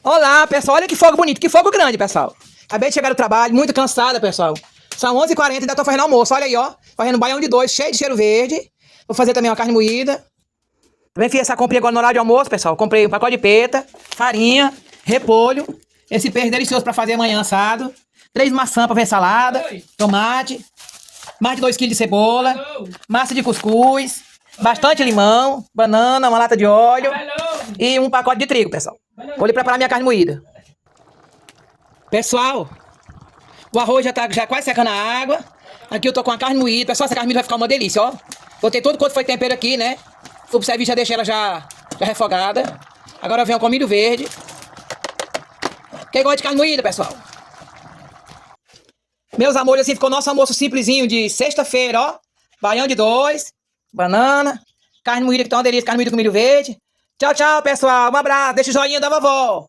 Olá, pessoal. Olha que fogo bonito, que fogo grande, pessoal. Acabei de chegar do trabalho, muito cansada, pessoal. São 11h40 e ainda tô fazendo almoço. Olha aí, ó. Fazendo um baião de dois, cheio de cheiro verde. Vou fazer também uma carne moída. Também fiz essa compra agora no horário de almoço, pessoal. Comprei um pacote de peta, farinha, repolho. Esse peixe delicioso pra fazer amanhã assado. 3 maçãs pra ver salada. Tomate. Mais de 2 kg de cebola. Massa de cuscuz. Bastante limão. Banana, uma lata de óleo. E um pacote de trigo, pessoal. Vou lhe preparar minha carne moída. Pessoal, o arroz já tá quase secando a água. Aqui eu tô com a carne moída. Pessoal, essa carne moída vai ficar uma delícia, ó. Botei todo quanto foi tempero aqui, né? Fui pro serviço, já deixei ela já refogada. Agora eu venho com milho verde. Quem gosta de carne moída, pessoal? Meus amores, assim ficou nosso almoço simplesinho de sexta-feira, ó. Baião de dois, banana, carne moída que tá uma delícia, carne moída com milho verde. Tchau, tchau, pessoal. Um abraço. Deixa o joinha da vovó.